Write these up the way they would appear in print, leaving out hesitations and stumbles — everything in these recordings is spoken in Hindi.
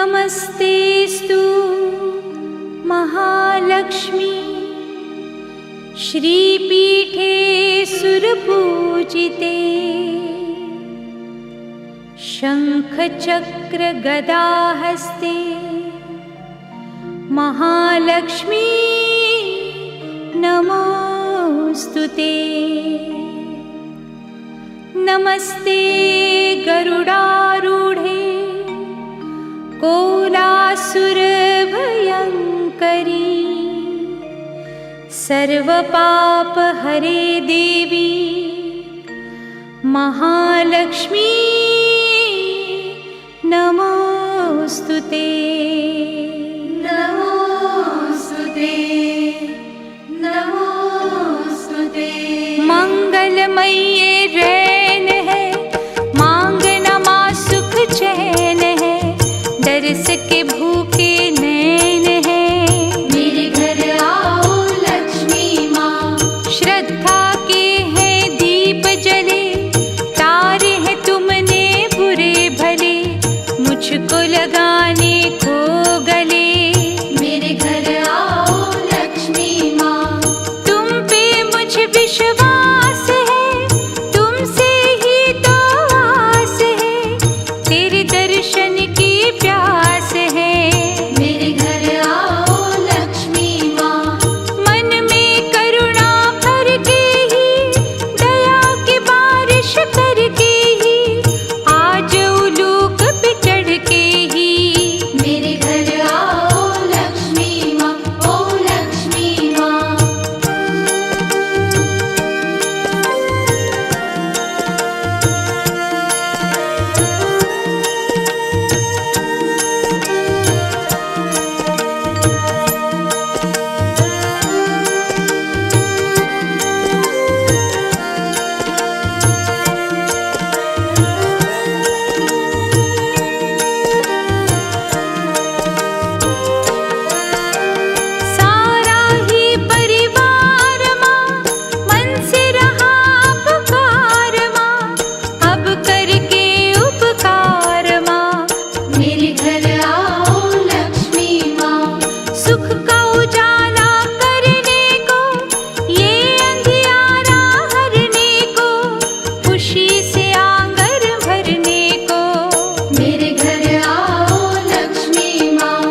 नमस्तेस्तु महालक्ष्मी श्रीपीठे सुरपूजिते शंखचक्र गदाहस्ते महालक्ष्मी नमोस्तुते। नमस्ते गरुडारूढे कोलासुरभयङ्करी सर्वपापहरे देवी महालक्ष्मी नमोस्तुते। नमोस्तुते नमोस्तुते। मंगलमयी रैन है मांगना माँ सुख चैन है दर्श के भूखे नैन है मेरे घर आओ लक्ष्मी माँ। श्रद्धा के हैं दीप जले तारे हैं तुमने बुरे भले मुझको लगाने को गले मेरे घर आओ लक्ष्मी माँ। तुम पे मुझे विश्वास है तुमसे ही तो आस है तेरे दर्शन की प्यास है मेरे घर आओ लक्ष्मी माँ। मन में करुणा भर के ही दया की बारिश करके ही आज उलूक पे चढ़ के ही मेरे घर आओ लक्ष्मी माँ। ओ लक्ष्मी माँ। सारा ही परिवार माँ मन से रहा पुकार माँ अब करके उपकार माँ मेरे घर आओ लक्ष्मी माँ। सुख का उजाला करने को ये अंधियारा हरने को खुशी से आंगन भरने को मेरे घर आओ लक्ष्मी माँ।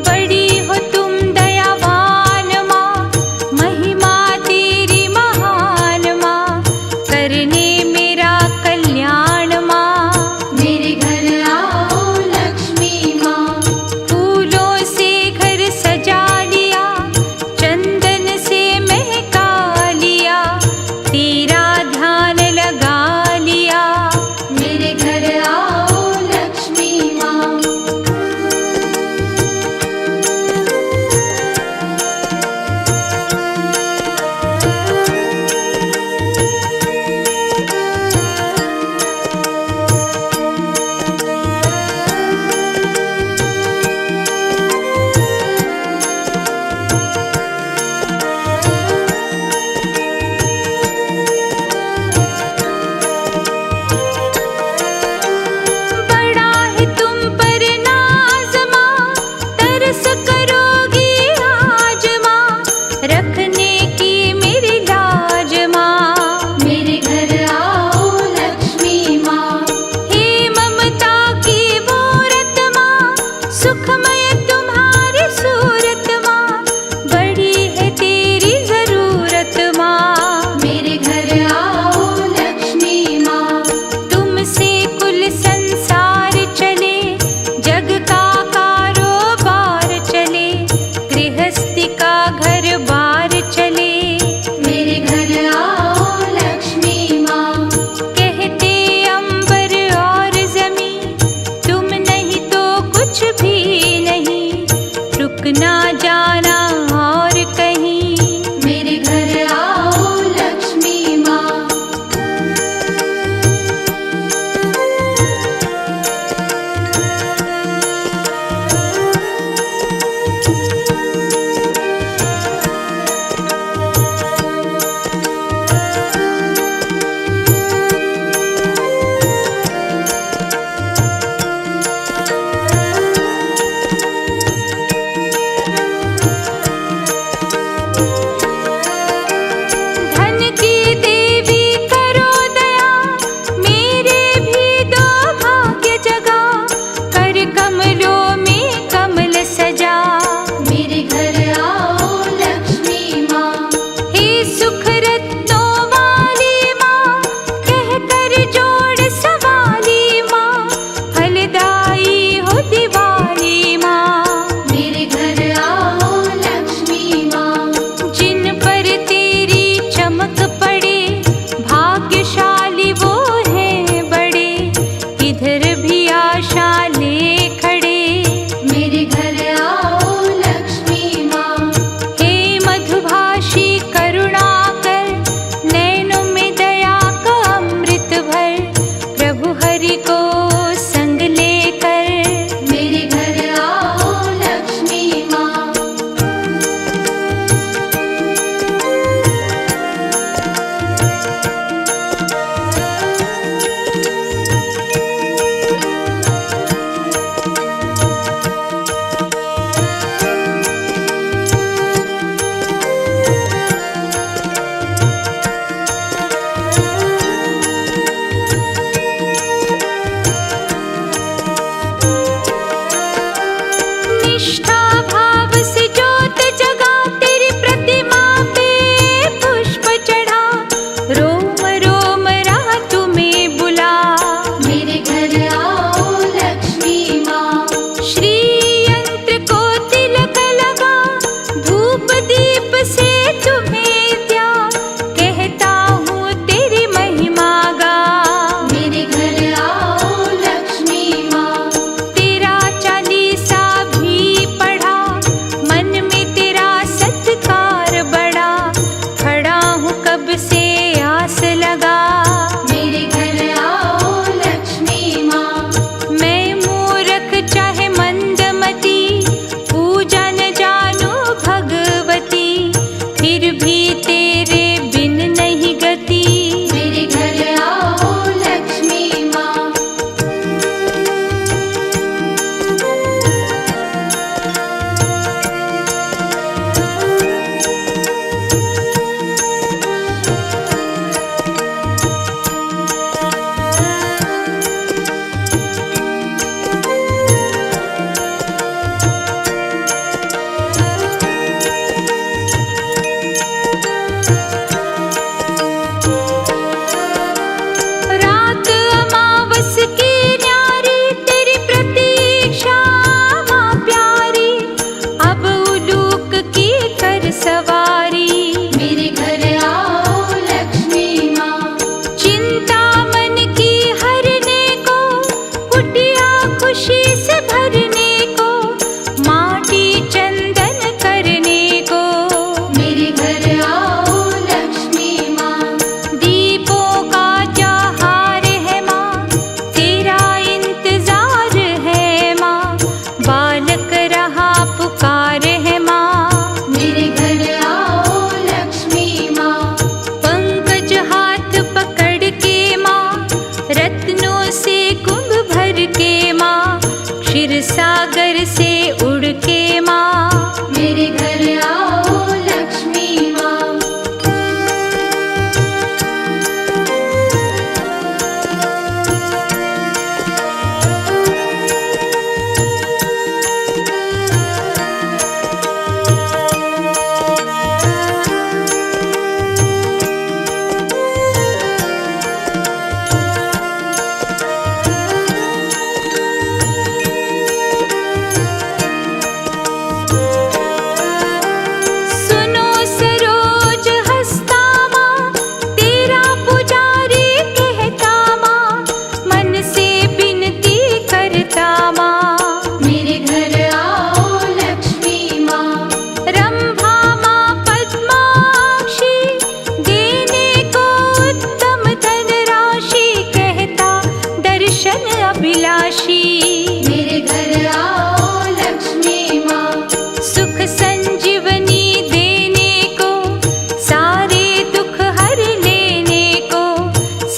बड़ी हो तुम दयावान माँ महिमा तेरी महान माँ करने मेरा कल्याण माँ मेरे घर आओ लक्ष्मी माँ। फूलों से घर सजा लिया चंदन से महका लिया तेरा ध्यान लगा लिया मेरे घर आओ लक्ष्मी माँ।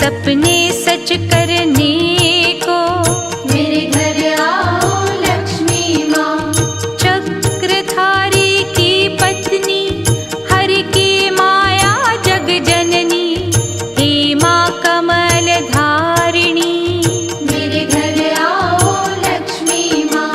सपने सच करने को मेरे घर आओ लक्ष्मी माँ। चक्रधारी की पत्नी हरि की माया जग जननी हे माँ कमल धारिणी मेरे घर आओ लक्ष्मी माँ।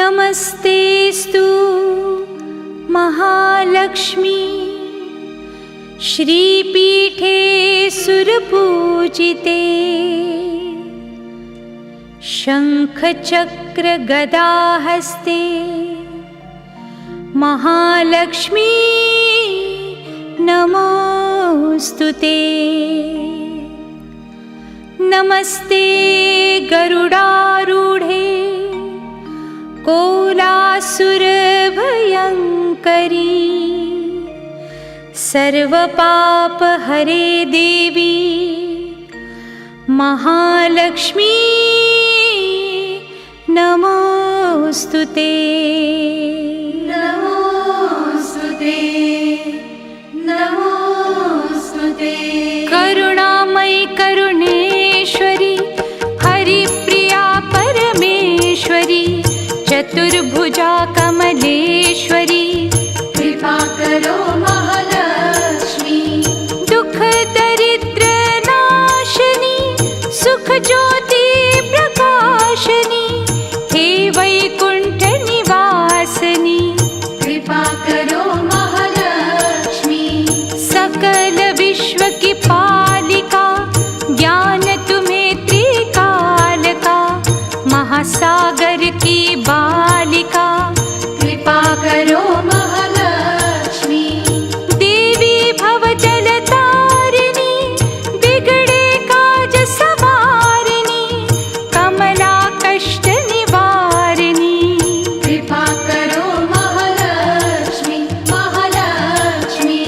नमस्तेस्तु महालक्ष्मी श्रीपीठे सुरपूजिते शङ्खचक्रगदाहस्ते महालक्ष्मी नमोस्तुते। नमस्ते गरुडारूढे कोलासुरभयङ्करी सर्वपापहरे देवी महालक्ष्मी नमोस्तुते। नमोस्तुते नमोस्तुते। करुणामयी करुणेश्वरी हरिप्रिया परमेश्वरी चतुर्भुजा कमलेश्वरी कृपा करो महालक्ष्मी। दुख दरिद्र नाशिनी सुख ज्योति प्रकाशिनी हे वैकुंठ निवासिनी कृपा करो महालक्ष्मी। सकल विश्व की पालिका ज्ञान तुम्हें त्रिकाल का महासागर की बालिका कृपा करो महालक्ष्मी। देवी भवजल तारिणी बिगड़े काज सवारिणी कमला कष्ट निवारिणी कृपा करो महालक्ष्मी महालक्ष्मी।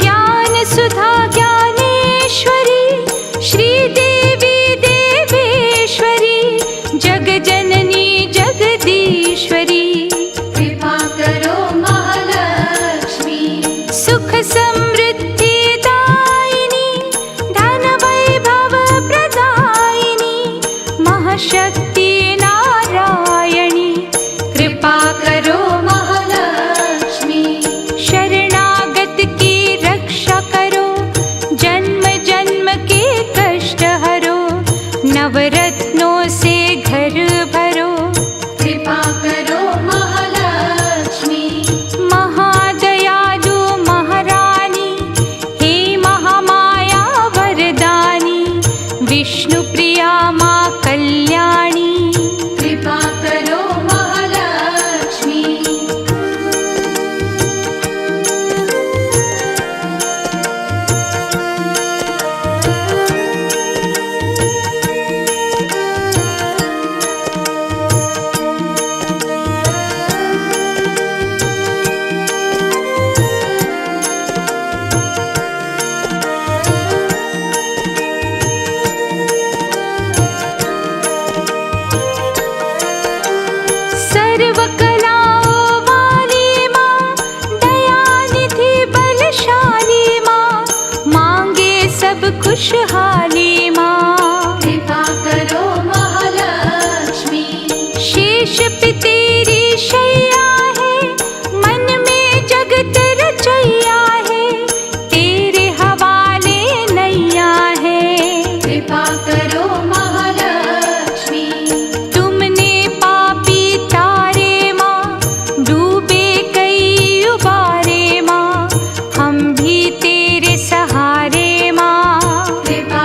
ज्ञान सुधा ज्ञानेश्वरी श्रीदेवी देवेश्वरी जगजननी जगदीश्वरी कृपा करो महालक्ष्मी। सुख समृद्धि दायिनी धन वैभव प्रदायिनी महाशक्ति नारायणी कृपा करो महालक्ष्मी। शरणागत की रक्षा करो जन्म जन्म के कष्ट हरो नवरत्नों से घर भरो कृपा करो महालक्ष्मी। महादयालु महारानी हे महामाया वरदानी विष्णु प्रिया माँ कल्याणी कृपा करो महालक्ष्मी। सर्वकलाओं वाली माँ दयानिधि बलशाली माँ मांगे सब खुशहाली माँ कृपा करो महालक्ष्मी। शेष पे तेरी शैया है मन में जगत रचैया है तेरे हवाले नैया है कृपा करो महालक्ष्मी। तुमने पापी तारे माँ डूबे कई उबारे माँ हम भी तेरे सहारे माँ कृपा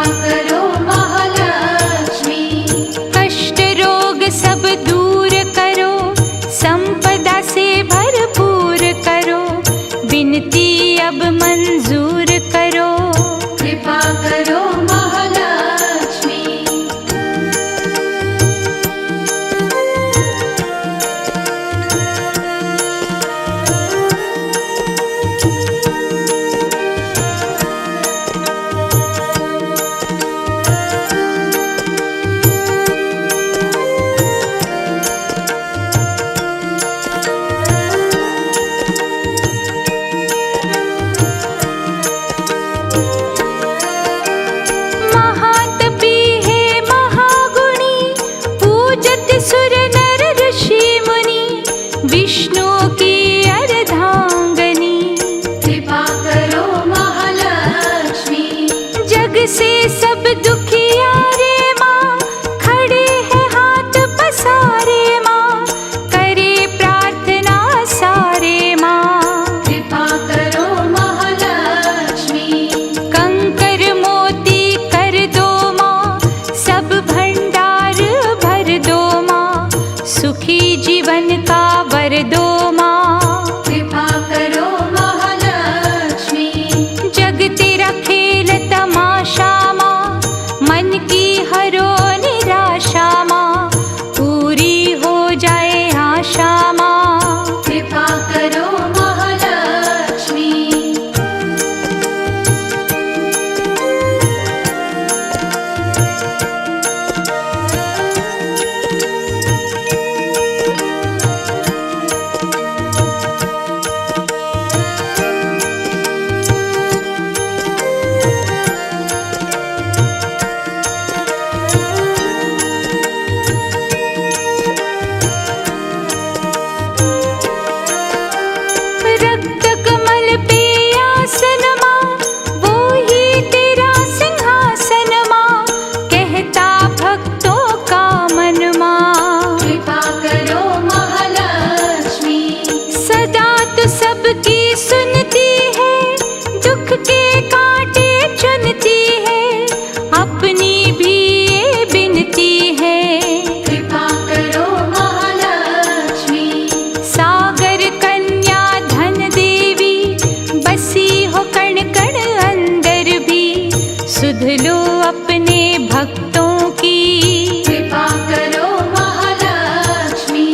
भक्तों की। कृपा करो महालक्ष्मी।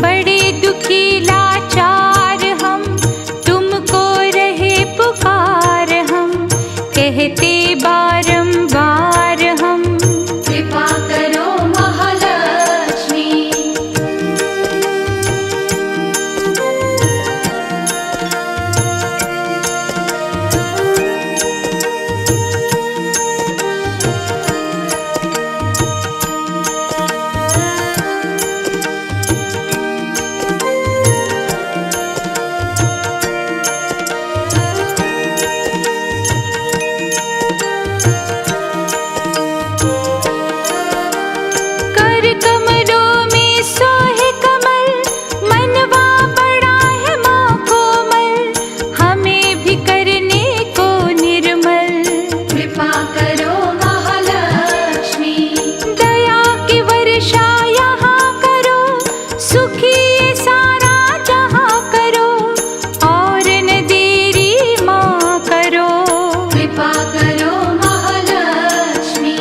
बड़े दुखी लाचार हम, तुमको रहे पुकार हम, कहते बारंबार हम। कृपा करो महालक्ष्मी। कर कमलों में सोहे कमल, मनवा बड़ा है माँ कोमल, हमें भी करने को निर्मल। कृपा करो महालक्ष्मी। दया की वर्षा यहाँ करो, सुखी ये सारा जहाँ करो, और न देरी माँ करो। कृपा करो महालक्ष्मी।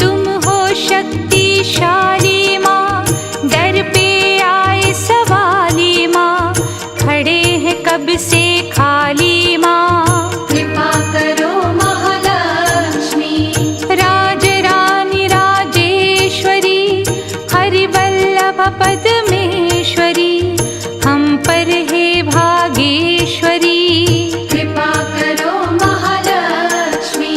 तुम हो शक्तिशाली माँ, दर पे आए सवाली माँ, खड़े हैं कब से खाली माँ। कृपा करो महालक्ष्मी। राज रानी राजेश्वरी, हरिवल्लभ पद्मेश्वरी, हम पर है भागेश्वरी। कृपा करो महालक्ष्मी।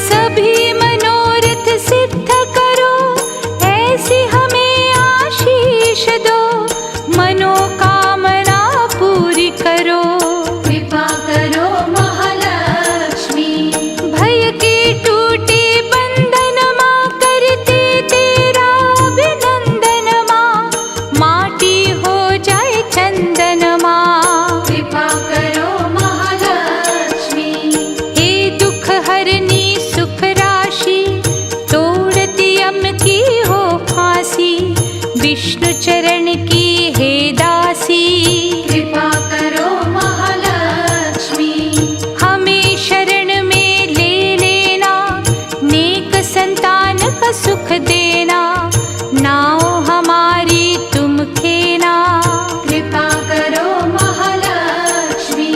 सभी मनोरथ सिद्ध करो, ऐसी हमें आशीष दो, मनोकामना पूरी करो। कृपा करो महालक्ष्मी। भय के टूटे बंधन माँ, करते तेरा अभिनंदन माँ, माटी हो जाए चंदन माँ। कृपा करो महालक्ष्मी। हे दुख हरनी सुख राशि, तोड़ती यम की हो फांसी, विष्णु चरण की हे दासी। कृपा करो महालक्ष्मी। हमें शरण में ले लेना, नेक संतान का सुख देना, नाव हमारी तुम खेना। कृपा करो महालक्ष्मी।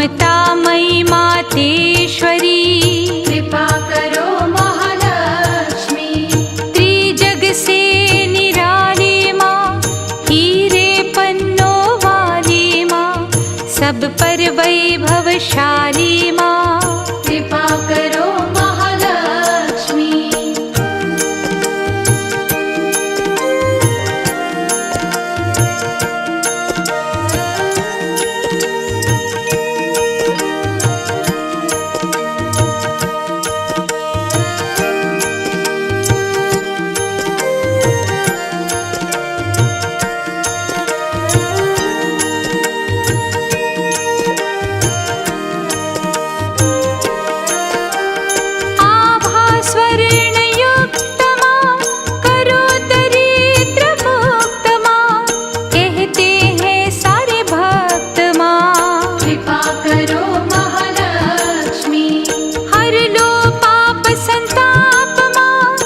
ममतामयी मातेश्वरी कृपा करो महालक्ष्मी। त्रिजग से निराली माँ, हीरे पन्नों वाली माँ, सब पर वैभवशाली माँ, कृपा करो महालक्ष्मी। स्वर्णयुक्त माँ, करो दरिद्र मुक्त माँ, कहते हैं सारे भक्त माँ। कृपा करो महालक्ष्मी। हर लो पाप संताप माँ,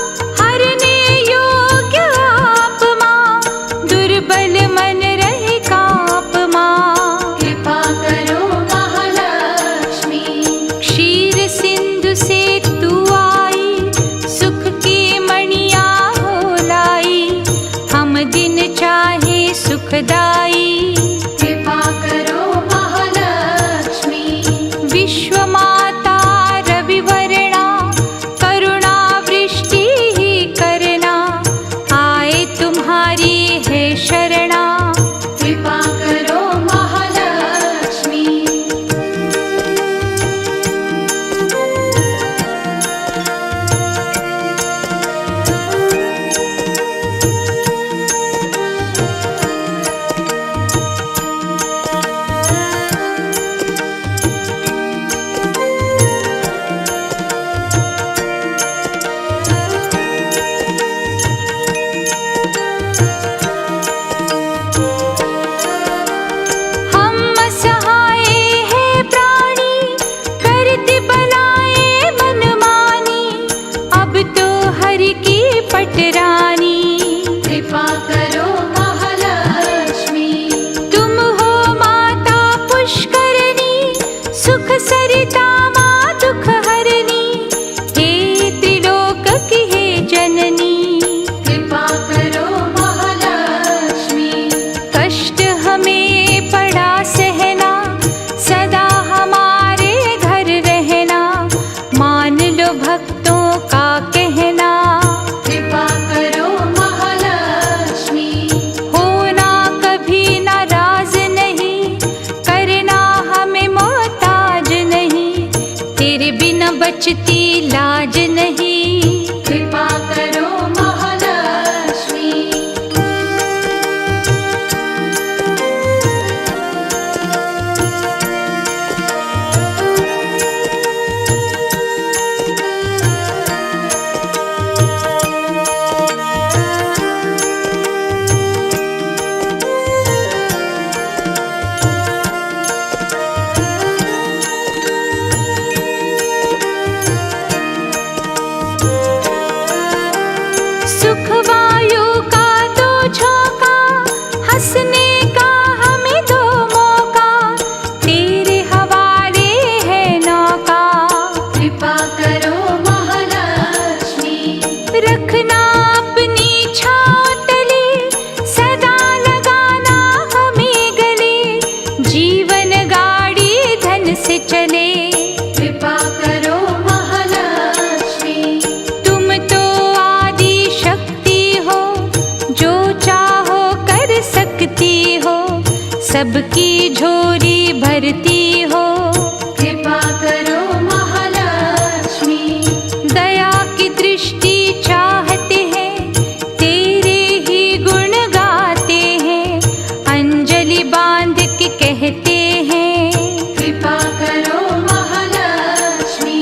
हरने योग्य आप माँ, दुर्बल मन रहे काप माँ। कृपा करो महालक्ष्मी। क्षीर सिंधु से तू आई, सुख की मणिया हो लाई, हम दिन चाहे सुखदाई। कृपा करो महालक्ष्मी। विश्व माता रविवर्णा, करुणा वृष्टि ही करना, आए तुम्हारी है शरणा। कृपा करो महालक्ष्मी। हम असहाय हैं प्राणी, करते बलाए मनमानी, अब तो हरि की पटरानी। कृपा करो महालक्ष्मी। तुम हो माता पुष्करणी, सुख सरिता माँ दुख हरणी, हे त्रिलोक की हे जननी। कृपा करो महालक्ष्मी। कष्ट हमें पड़ा सहना, सदा हमारे घर रहना, मान लो भक्तों का कहना। कृपा करो महालक्ष्मी। होना कभी नाराज नहीं, करना हमें मोहताज नहीं, तेरे बिना बचती लाज नहीं। कृपा करो महालक्ष्मी। सुख वायु का दो झोंका, हंसने का हमें दो मौका, तेरे हवाले है नौका। कृपा करो महालक्ष्मी। रखना अपनी छाँव तले, सदा लगाना हमें गले, जीवन गाड़ी धन से चले। कृपा करो महालक्ष्मी। तुम तो आदि शक्ति हो, जो चाहो कर सकती हो, सबकी झोली भरती हो। कृपा करो महालक्ष्मी। दया की दृष्टि चाहते हैं, तेरे ही गुण गाते हैं, अंजलि बांध के कहते हैं। कृपा करो महालक्ष्मी।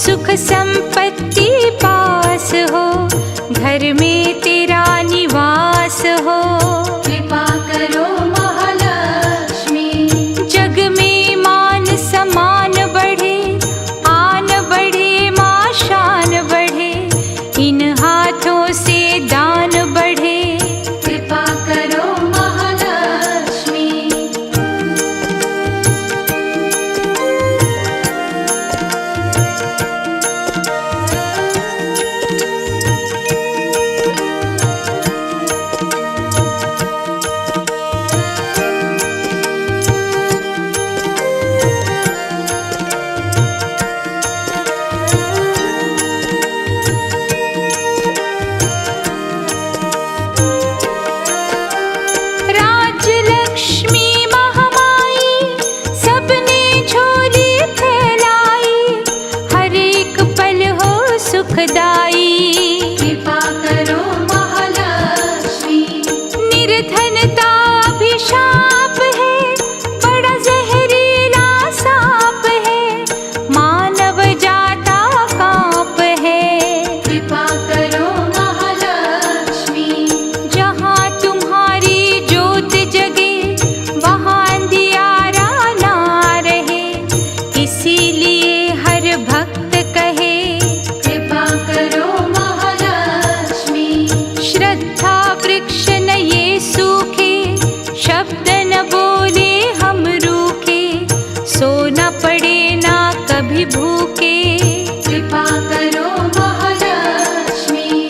सुख संपत्ति पास हो, घर में तेरा निवास हो। कृपा करो महालक्ष्मी। जग में मान सम्मान बढ़े, आन बढ़े माँ शान बढ़े, इन हाथों से दान बढ़े। कृपा करो महालक्ष्मी। राजलक्ष्मी महामाई सबने झोली फैलाई, हर एक पल हो सुखदाई। कृपा करो महालक्ष्मी। निर्धनता अभिशाप है, बड़ा जहरीला सांप है, मानव जाता कांप है। कृपा करो महालक्ष्मी। जहाँ तुम्हारी ज्योत जगे, वहाँ अंधियारा ना रहे, इसीलिए हर भक्त कहे। कृपा करो महालक्ष्मी। श्रद्धा वृक्ष न ये सूखे, शब्द न बोले हम रूखे, सोना पड़े ना कभी भूखे। कृपा करो महालक्ष्मी।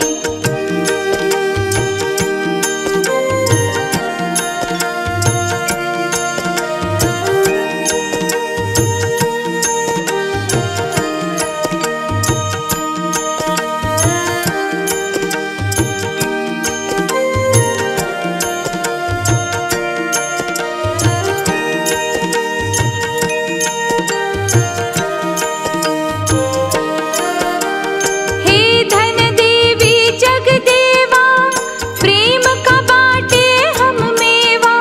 हे धन देवी जगदेवा, प्रेम का बाटे हम मेवा,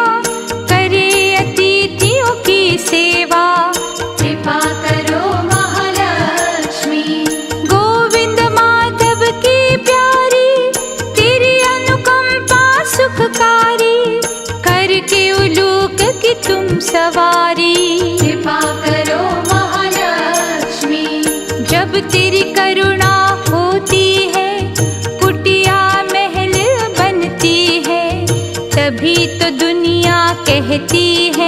करे अतिथियों की सेवा। कृपा करो महालक्ष्मी। गोविंद माधव की प्यारी, तेरी अनुकंपा सुखकारी, करके उलूक की तुम सवारी। कृपा करो महालक्ष्मी। जब तेरी करुणा होती है, कुटिया महल बनती है, तभी तो दुनिया कहती है।